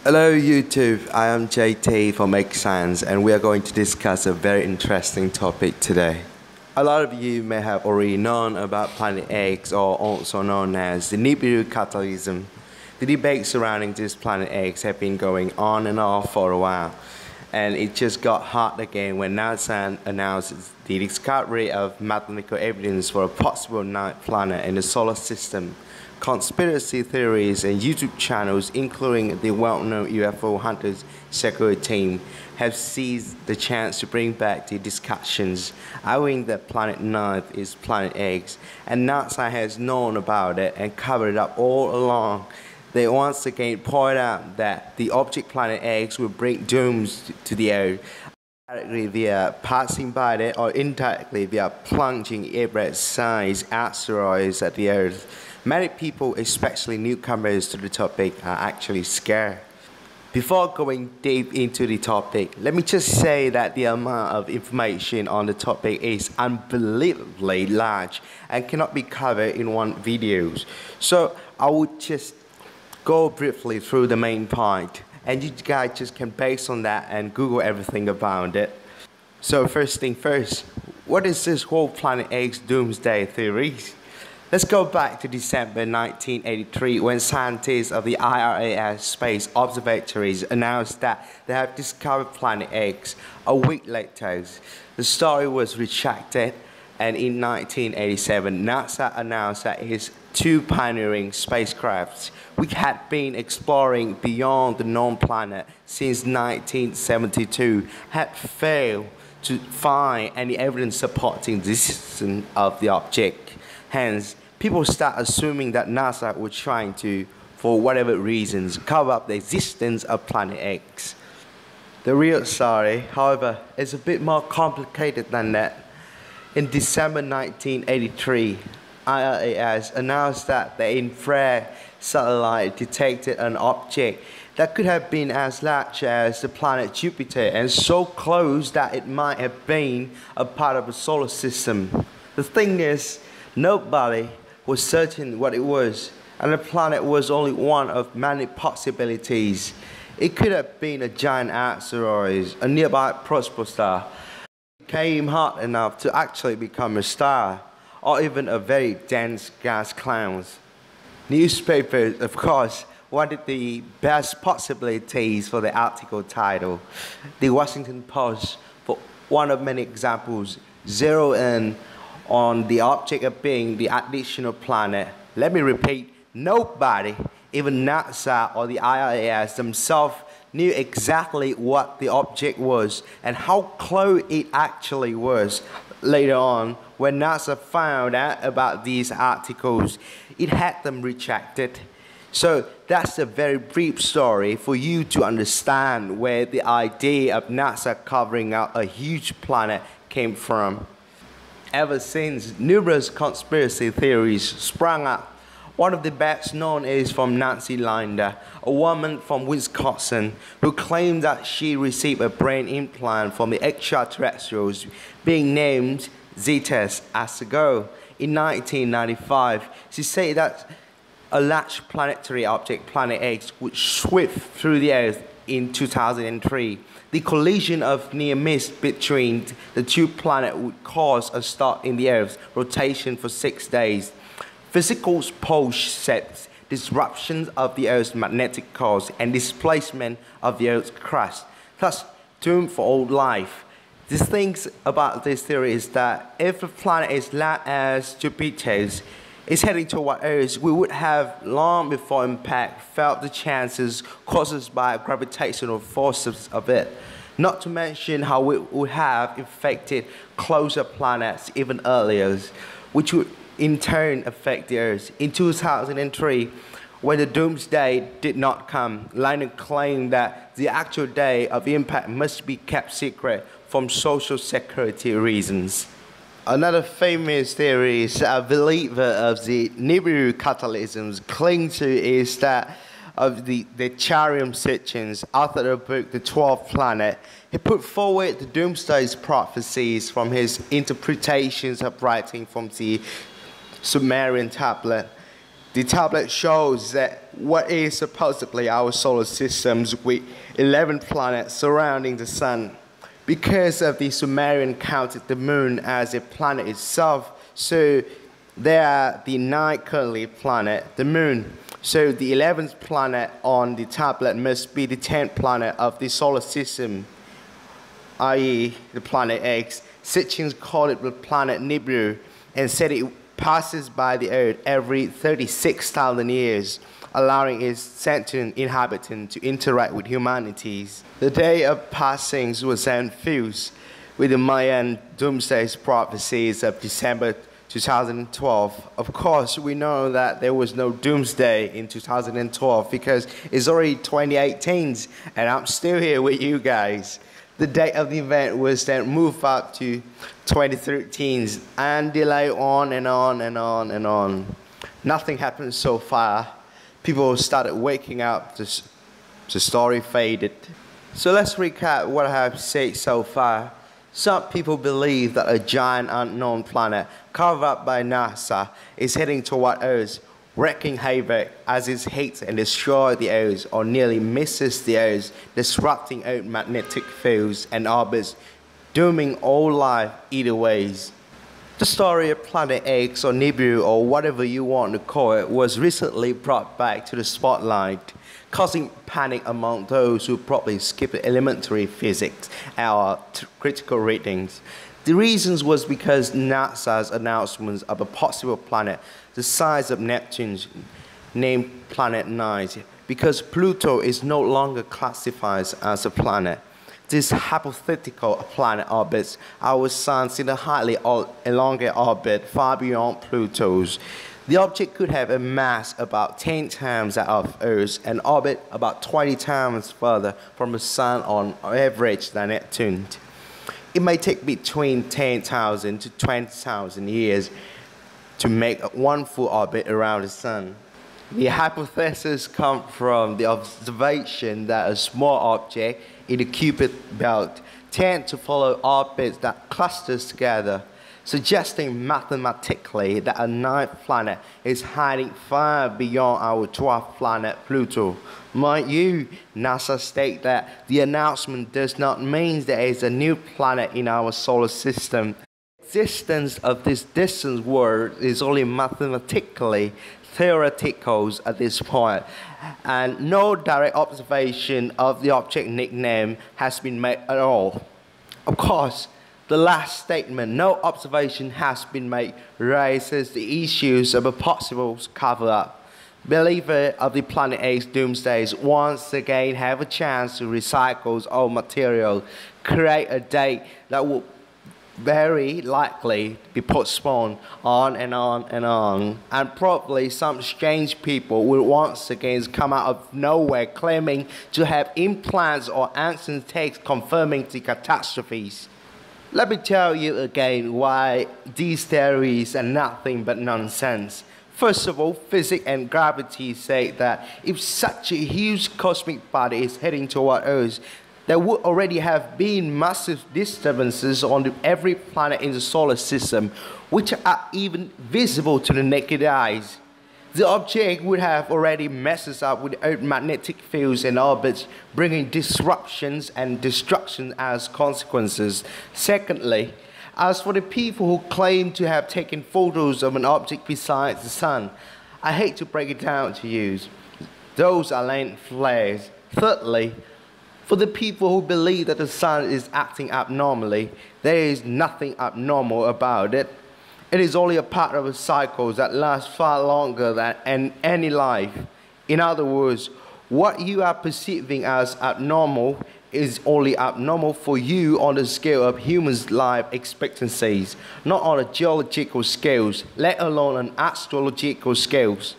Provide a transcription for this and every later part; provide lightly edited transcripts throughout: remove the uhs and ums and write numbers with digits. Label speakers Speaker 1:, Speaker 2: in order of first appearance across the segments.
Speaker 1: Hello YouTube, I am JT from Make Science and we are going to discuss a very interesting topic today. A lot of you may have already known about planet X, or also known as the Nibiru catalysm. The debate surrounding this planet X have been going on and off for a while, and it just got hot again when NASA announced the discovery of mathematical evidence for a possible ninth planet in the solar system. Conspiracy theories and YouTube channels, including the well-known UFO Hunters Security team, have seized the chance to bring back the discussions, arguing that Planet 9 is Planet X, and NASA has known about it and covered it up all along. They once again point out that the object Planet X will bring dooms to the Earth, directly via passing by it or indirectly via plunging average-sized asteroids at the Earth. Many people, especially newcomers to the topic, are actually scared. Before going deep into the topic, let me just say that the amount of information on the topic is unbelievably large and cannot be covered in one video. So I would just go briefly through the main point, and you guys just can base on that and Google everything about it. So first thing first, what is this whole Planet X doomsday theory? Let's go back to December 1983 when scientists of the IRAS Space Observatories announced that they have discovered Planet X. A week later, the story was retracted, and in 1987, NASA announced that its two pioneering spacecrafts, which had been exploring beyond the known planet since 1972, had failed to find any evidence supporting the existence of the object. Hence, people start assuming that NASA was trying to, for whatever reasons, cover up the existence of Planet X. The real story, however, is a bit more complicated than that. In December 1983, IRAS announced that the infrared satellite detected an object that could have been as large as the planet Jupiter and so close that it might have been a part of the solar system. The thing is, nobody was certain what it was, and the planet was only one of many possibilities. It could have been a giant asteroid, a nearby protostar, became hot enough to actually become a star, or even a very dense gas cloud. Newspapers, of course, wanted the best possibilities for the article title. The Washington Post, for one of many examples, zeroed in on the object of being the additional planet. Let me repeat, nobody, even NASA or the IRAS themselves, knew exactly what the object was and how close it actually was. Later on, when NASA found out about these articles, it had them retracted. So that's a very brief story for you to understand where the idea of NASA covering up a huge planet came from. Ever since, numerous conspiracy theories sprang up. One of the best known is from Nancy Linder, a woman from Wisconsin who claimed that she received a brain implant from the extraterrestrials being named Zetas as a girl. In 1995, she said that a large planetary object, Planet X, would sweep through the Earth in 2003. The collision of near miss between the two planets would cause a stop in the Earth's rotation for 6 days. Physical polls set disruptions of the Earth's magnetic cores and displacement of the Earth's crust, thus doomed for all life. The thing about this theory is that if a planet is large as Jupiter's, is heading toward Earth, we would have long before impact felt the chances caused by gravitational forces of it. Not to mention how it would have affected closer planets even earlier, which would in turn affect the Earth. In 2003, when the doomsday did not come, Linder claimed that the actual day of impact must be kept secret from social security reasons. Another famous theory a believer of the Nibiru catalysms cling to is that of the Charium Sitchins, author of the book The 12th Planet. He put forward the doomsday prophecies from his interpretations of writing from the Sumerian tablet. The tablet shows that what is supposedly our solar systems with 11 planets surrounding the sun. Because of the Sumerian counted the moon as a planet itself, so there are the 9 currently planet, the moon. So the 11th planet on the tablet must be the 10th planet of the solar system, i.e. the planet X. Sitchins called it the planet Nibiru and said it passes by the Earth every 36,000 years, allowing its sentient inhabitant to interact with humanity. The day of passings was then fused with the Mayan doomsday prophecies of December 2012. Of course, we know that there was no doomsday in 2012 because it's already 2018 and I'm still here with you guys. The date of the event was then moved up to 2013 and delayed on and on and on and on. Nothing happened so far. People started waking up, the story faded. So let's recap what I have said so far. Some people believe that a giant unknown planet covered up by NASA is heading toward Earth, wreaking havoc as it hits and destroys the Earth or nearly misses the Earth, disrupting Earth's magnetic fields and orbits, dooming all life either ways. The story of Planet X or Nibiru or whatever you want to call it was recently brought back to the spotlight, causing panic among those who probably skipped elementary physics or critical readings. The reasons was because NASA's announcements of a possible planet the size of Neptune, named Planet 9, because Pluto is no longer classified as a planet. This hypothetical planet orbits our sun in a highly elongated orbit far beyond Pluto's. The object could have a mass about 10 times that of Earth and orbit about 20 times further from the sun on average than Neptune. It may take between 10,000 to 20,000 years to make one full orbit around the sun. The hypothesis comes from the observation that a small object in the Kuiper belt tends to follow orbits that cluster together, suggesting mathematically that a 9th planet is hiding far beyond our 12th planet, Pluto. Mind you, NASA states that the announcement does not mean there is a new planet in our solar system. The existence of this distant world is only mathematically theoretical at this point, and no direct observation of the object nickname has been made at all. Of course, the last statement, no observation has been made, raises the issues of a possible cover-up. Believers of the Planet X doomsdays once again have a chance to recycle old material, create a date that will very likely be postponed on and on and on, and probably some strange people will once again come out of nowhere claiming to have implants or ancient texts confirming the catastrophes. Let me tell you again why these theories are nothing but nonsense. First of all, physics and gravity say that if such a huge cosmic body is heading toward Earth, there would already have been massive disturbances on every planet in the solar system, which are even visible to the naked eyes. The object would have already messed up with Earth's magnetic fields and orbits, bringing disruptions and destruction as consequences. Secondly, as for the people who claim to have taken photos of an object besides the sun, I hate to break it down to you. Those are lens flares. Thirdly, for the people who believe that the sun is acting abnormally, there is nothing abnormal about it. It is only a part of a cycle that lasts far longer than any life. In other words, what you are perceiving as abnormal is only abnormal for you on the scale of humans' life expectancies, not on a geological scales, let alone an astrological scales.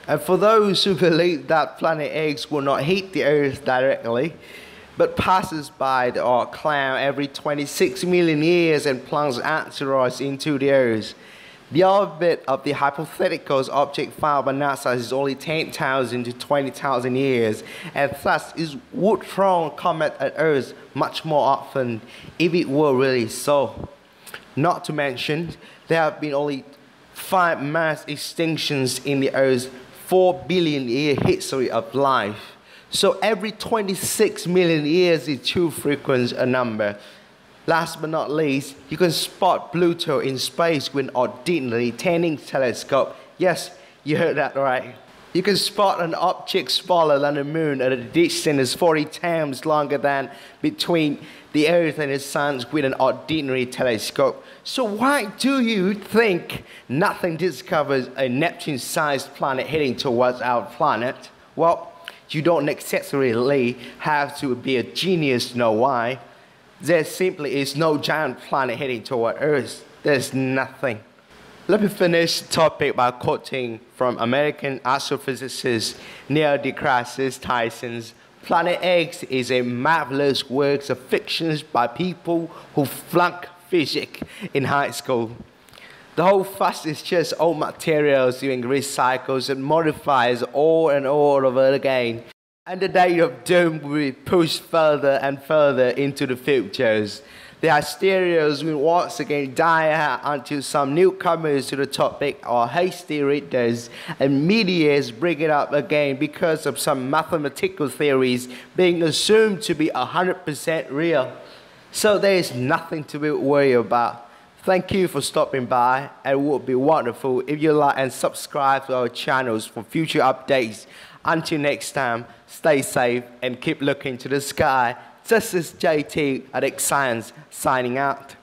Speaker 1: And for those who believe that Planet X will not hit the Earth directly, but passes by the Oort cloud every 26 million years and plunges asteroids into the Earth, the orbit of the hypothetical object found by NASA is only 10,000 to 20,000 years, and thus it would throw a comet at Earth much more often if it were really so. Not to mention, there have been only 5 mass extinctions in the Earth's 4 billion year history of life. So every 26 million years is too frequent a number. Last but not least, you can spot Pluto in space with an ordinary 10-inch telescope. Yes, you heard that right. You can spot an object smaller than the moon at a distance 40 times longer than between the Earth and the Sun with an ordinary telescope. So why do you think nothing discovers a Neptune-sized planet heading towards our planet? Well, you don't necessarily have to be a genius to know why. There simply is no giant planet heading toward Earth. There's nothing. Let me finish the topic by quoting from American astrophysicist Neil deGrasse Tyson's Planet X is a marvelous work of fiction by people who flunked physics in high school. The whole fuss is just old materials being recycled and modified all and all over again. And the day of doom will be pushed further and further into the futures. The hysterias will once again die out until some newcomers to the topic or hasty readers and medias bring it up again because of some mathematical theories being assumed to be 100% real. So there is nothing to be worried about. Thank you for stopping by, and it would be wonderful if you like and subscribe to our channels for future updates. Until next time, stay safe and keep looking to the sky. This is JT at X Science signing out.